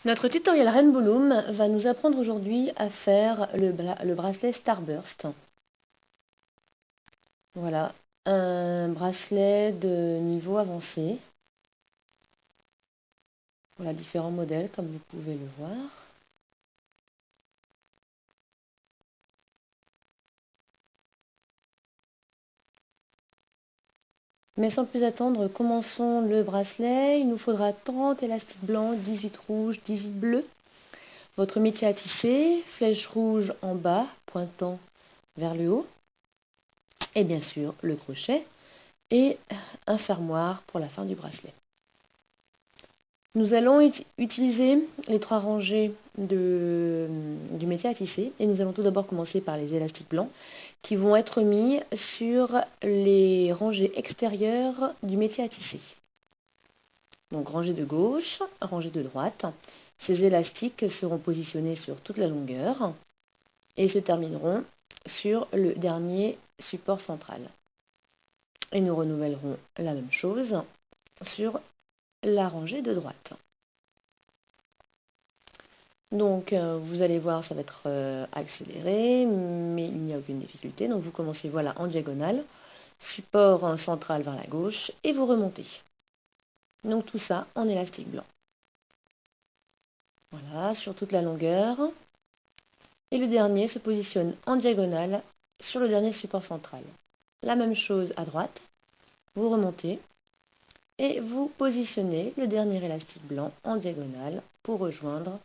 Notre tutoriel Rainbow Loom va nous apprendre aujourd'hui à faire le bracelet Starburst. Voilà, un bracelet de niveau avancé. Voilà, différents modèles comme vous pouvez le voir. Mais sans plus attendre, commençons le bracelet. Il nous faudra 30 élastiques blancs, 18 rouges, 18 bleus. Votre métier à tisser, flèche rouge en bas, pointant vers le haut. Et bien sûr, le crochet et un fermoir pour la fin du bracelet. Nous allons utiliser les trois rangées du métier à tisser et nous allons tout d'abord commencer par les élastiques blancs qui vont être mis sur les rangées extérieures du métier à tisser. Donc rangée de gauche, rangée de droite. Ces élastiques seront positionnés sur toute la longueur et se termineront sur le dernier support central. Et nous renouvellerons la même chose sur la rangée de droite. Donc vous allez voir, ça va être accéléré, mais il n'y a aucune difficulté. Donc vous commencez voilà en diagonale, support central vers la gauche et vous remontez. Donc tout ça en élastique blanc. Voilà, sur toute la longueur. Et le dernier se positionne en diagonale sur le dernier support central. La même chose à droite, vous remontez et vous positionnez le dernier élastique blanc en diagonale pour rejoindre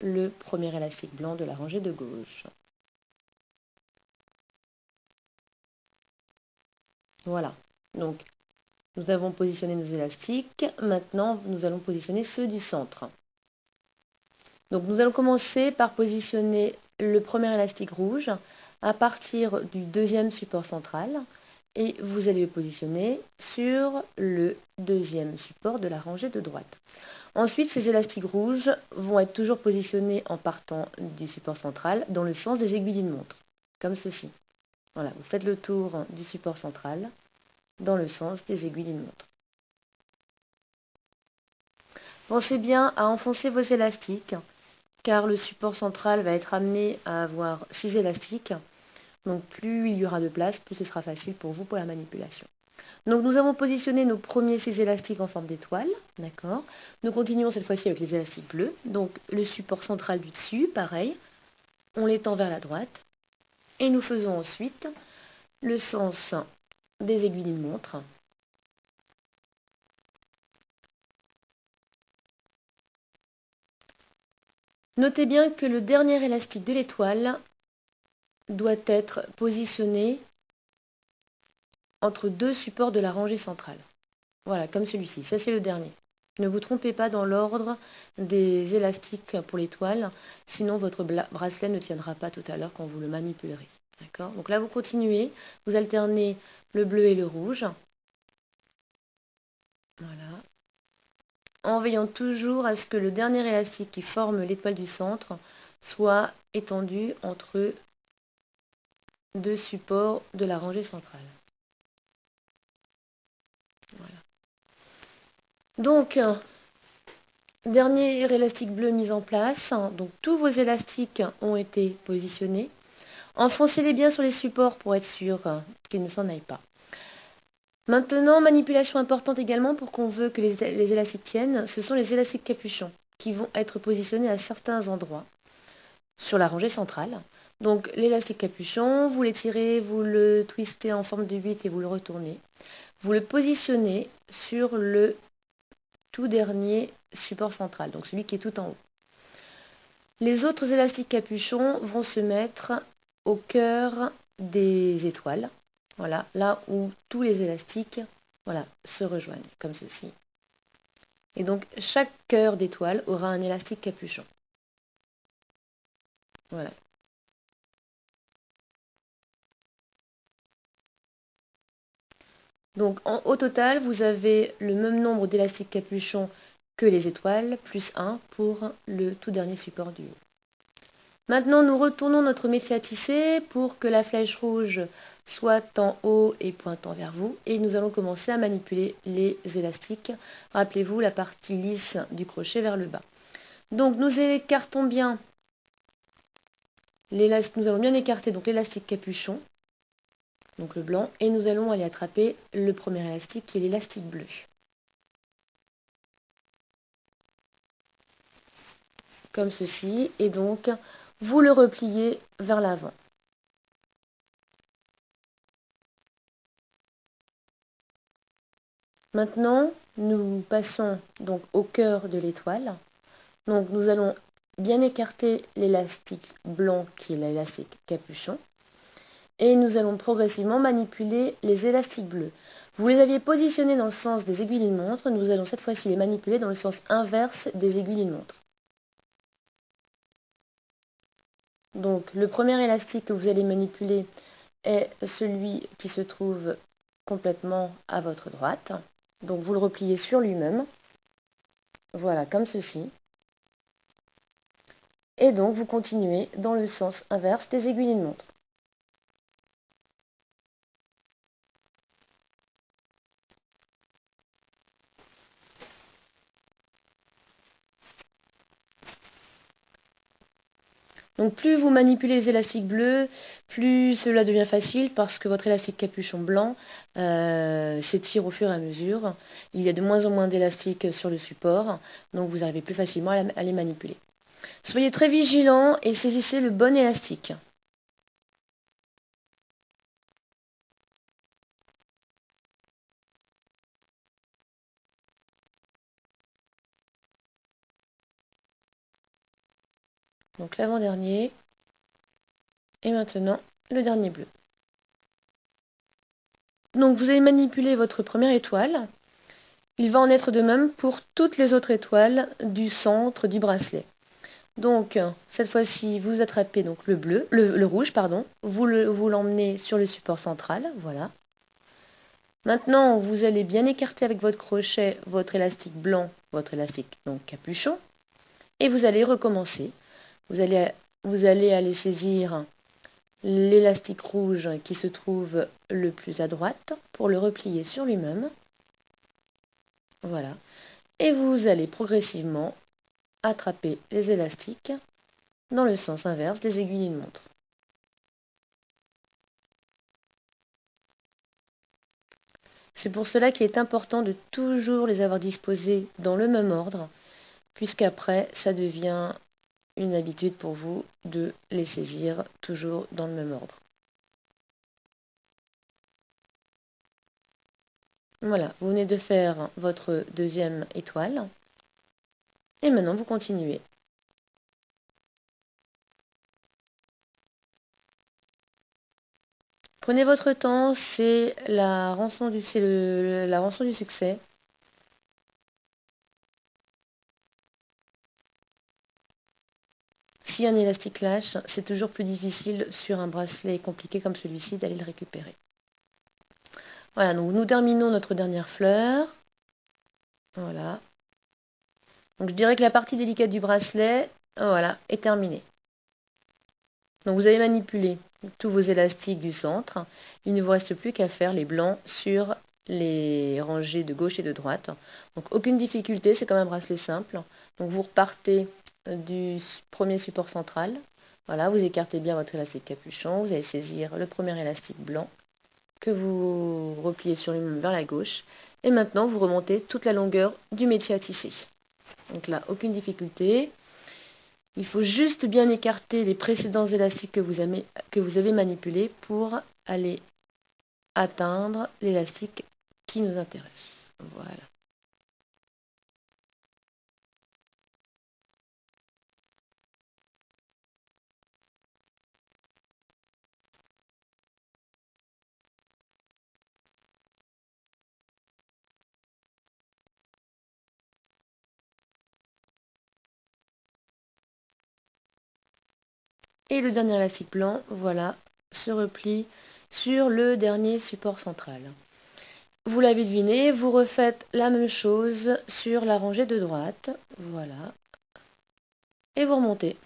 le premier élastique blanc de la rangée de gauche. Voilà, donc nous avons positionné nos élastiques, maintenant nous allons positionner ceux du centre. Donc nous allons commencer par positionner le premier élastique rouge à partir du deuxième support central et vous allez le positionner sur le deuxième support de la rangée de droite. Ensuite, ces élastiques rouges vont être toujours positionnés en partant du support central dans le sens des aiguilles d'une montre, comme ceci. Voilà, vous faites le tour du support central dans le sens des aiguilles d'une montre. Pensez bien à enfoncer vos élastiques, car le support central va être amené à avoir 6 élastiques. Donc plus il y aura de place, plus ce sera facile pour vous pour la manipulation. Donc nous avons positionné nos premiers 6 élastiques en forme d'étoile, d'accord. Nous continuons cette fois-ci avec les élastiques bleus. Donc le support central du dessus, pareil, on l'étend vers la droite. Et nous faisons ensuite le sens des aiguilles d'une montre. Notez bien que le dernier élastique de l'étoile doit être positionné entre deux supports de la rangée centrale. Voilà, comme celui-ci. Ça, c'est le dernier. Ne vous trompez pas dans l'ordre des élastiques pour l'étoile, sinon votre bracelet ne tiendra pas tout à l'heure quand vous le manipulerez. D'accord? Donc là, vous continuez, vous alternez le bleu et le rouge. Voilà. En veillant toujours à ce que le dernier élastique qui forme l'étoile du centre soit étendu entre deux supports de la rangée centrale. Voilà. Donc, dernier élastique bleu mis en place. Donc, tous vos élastiques ont été positionnés. Enfoncez-les bien sur les supports pour être sûr qu'ils ne s'en aillent pas. Maintenant, manipulation importante également pour qu'on veut que les élastiques tiennent, ce sont les élastiques capuchons qui vont être positionnés à certains endroits sur la rangée centrale. Donc l'élastique capuchon, vous l'étirez, vous le twistez en forme de 8 et vous le retournez. Vous le positionnez sur le tout dernier support central, donc celui qui est tout en haut. Les autres élastiques capuchons vont se mettre au cœur des étoiles. Voilà, là où tous les élastiques se rejoignent, comme ceci. Et donc, chaque cœur d'étoile aura un élastique capuchon. Voilà. Donc, au total, vous avez le même nombre d'élastiques capuchons que les étoiles, plus 1 pour le tout dernier support du haut. Maintenant, nous retournons notre métier à tisser pour que la flèche rouge soit en haut et pointant vers vous. Et nous allons commencer à manipuler les élastiques. Rappelez-vous la partie lisse du crochet vers le bas. Donc nous écartons bien l'élastique, nous allons bien écarter donc l'élastique capuchon, donc le blanc, et nous allons aller attraper le premier élastique qui est l'élastique bleu. Comme ceci, et donc vous le repliez vers l'avant. Maintenant, nous passons donc au cœur de l'étoile. Donc nous allons bien écarter l'élastique blanc qui est l'élastique capuchon. Et nous allons progressivement manipuler les élastiques bleus. Vous les aviez positionnés dans le sens des aiguilles d'une montre, nous allons cette fois-ci les manipuler dans le sens inverse des aiguilles d'une montre. Donc le premier élastique que vous allez manipuler est celui qui se trouve complètement à votre droite. Donc vous le repliez sur lui-même. Voilà, comme ceci. Et donc vous continuez dans le sens inverse des aiguilles d'une montre. Donc plus vous manipulez les élastiques bleus, plus cela devient facile parce que votre élastique capuchon blanc s'étire au fur et à mesure. Il y a de moins en moins d'élastiques sur le support, donc vous arrivez plus facilement à les manipuler. Soyez très vigilant et saisissez le bon élastique. Donc l'avant-dernier et maintenant le dernier bleu. Donc vous allez manipuler votre première étoile. Il va en être de même pour toutes les autres étoiles du centre du bracelet. Donc, cette fois-ci, vous attrapez donc le rouge, pardon. Vous l'emmenez sur le support central, voilà. Maintenant, vous allez bien écarter avec votre crochet votre élastique blanc, votre élastique donc capuchon, et vous allez recommencer. Vous allez aller saisir l'élastique rouge qui se trouve le plus à droite pour le replier sur lui-même. Voilà. Et vous allez progressivement attraper les élastiques dans le sens inverse des aiguilles d'une montre. C'est pour cela qu'il est important de toujours les avoir disposés dans le même ordre, puisqu'après, ça devient une habitude pour vous de les saisir toujours dans le même ordre. Voilà, vous venez de faire votre deuxième étoile, et maintenant vous continuez. Prenez votre temps, c'est la rançon du succès. Si un élastique lâche, c'est toujours plus difficile sur un bracelet compliqué comme celui-ci d'aller le récupérer. Voilà, donc nous terminons notre dernière fleur. Voilà. Donc je dirais que la partie délicate du bracelet, voilà, est terminée. Donc vous avez manipulé tous vos élastiques du centre. Il ne vous reste plus qu'à faire les blancs sur les rangées de gauche et de droite. Donc aucune difficulté, c'est comme un bracelet simple. Donc vous repartez du premier support central. Voilà, vous écartez bien votre élastique capuchon. Vous allez saisir le premier élastique blanc que vous repliez sur lui-même vers la gauche. Et maintenant, vous remontez toute la longueur du métier à tisser. Donc là, aucune difficulté. Il faut juste bien écarter les précédents élastiques que vous avez manipulés pour aller atteindre l'élastique qui nous intéresse. Voilà. Et le dernier élastique blanc, voilà, se replie sur le dernier support central. Vous l'avez deviné, vous refaites la même chose sur la rangée de droite. Voilà. Et vous remontez.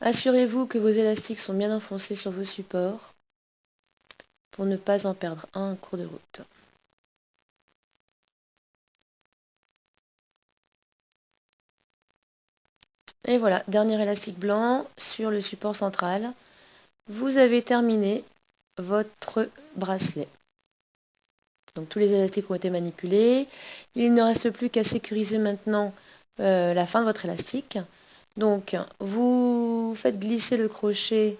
Assurez-vous que vos élastiques sont bien enfoncés sur vos supports. pour ne pas en perdre un en cours de route. Et voilà, dernier élastique blanc sur le support central. Vous avez terminé votre bracelet. Donc tous les élastiques ont été manipulés. Il ne reste plus qu'à sécuriser maintenant la fin de votre élastique. Donc vous faites glisser le crochet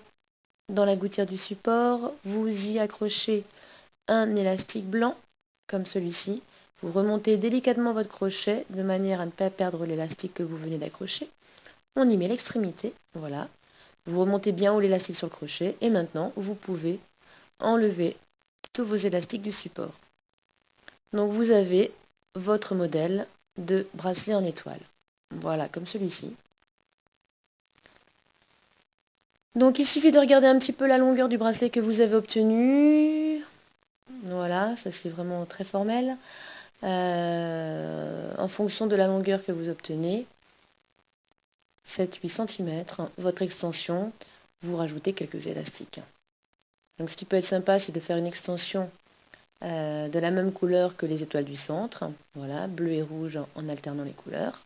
dans la gouttière du support. Vous y accrochez un élastique blanc, comme celui-ci. Vous remontez délicatement votre crochet de manière à ne pas perdre l'élastique que vous venez d'accrocher. On y met l'extrémité, voilà. Vous remontez bien haut l'élastique sur le crochet et maintenant vous pouvez enlever tous vos élastiques du support. Donc vous avez votre modèle de bracelet en étoile. Voilà, comme celui-ci. Donc il suffit de regarder un petit peu la longueur du bracelet que vous avez obtenu. Voilà, ça c'est vraiment très formel. En fonction de la longueur que vous obtenez, 7-8 cm, votre extension, vous rajoutez quelques élastiques. Donc ce qui peut être sympa, c'est de faire une extension de la même couleur que les étoiles du centre. Voilà, bleu et rouge en alternant les couleurs.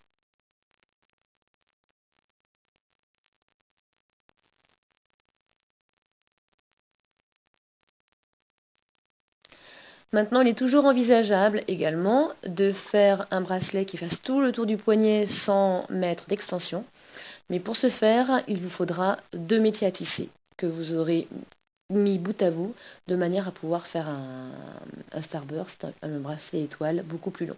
Maintenant, il est toujours envisageable également de faire un bracelet qui fasse tout le tour du poignet sans mettre d'extension. Mais pour ce faire, il vous faudra 2 métiers à tisser que vous aurez mis bout à bout de manière à pouvoir faire un starburst, un bracelet étoile beaucoup plus long.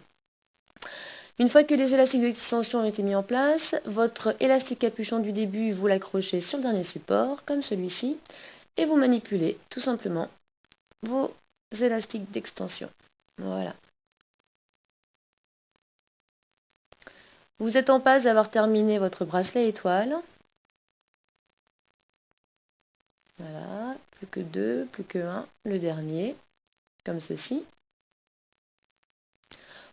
Une fois que les élastiques d'extension ont été mis en place, votre élastique capuchon du début, vous l'accrochez sur le dernier support, comme celui-ci, et vous manipulez tout simplement vos élastiques d'extension. Voilà. Vous êtes en passe d'avoir terminé votre bracelet étoile. Voilà, plus que 2, plus que 1, le dernier, comme ceci.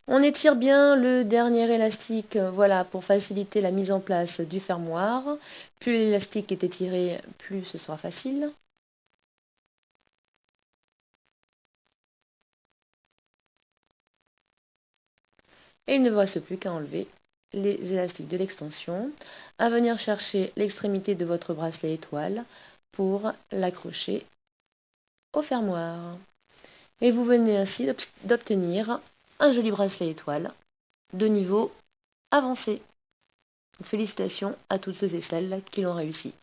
On étire bien le dernier élastique, voilà, pour faciliter la mise en place du fermoir. Plus l'élastique est étiré, plus ce sera facile. Et il ne vous reste plus qu'à enlever les élastiques de l'extension, à venir chercher l'extrémité de votre bracelet étoile pour l'accrocher au fermoir. Et vous venez ainsi d'obtenir un joli bracelet étoile de niveau avancé. Félicitations à toutes ceux et celles qui l'ont réussi.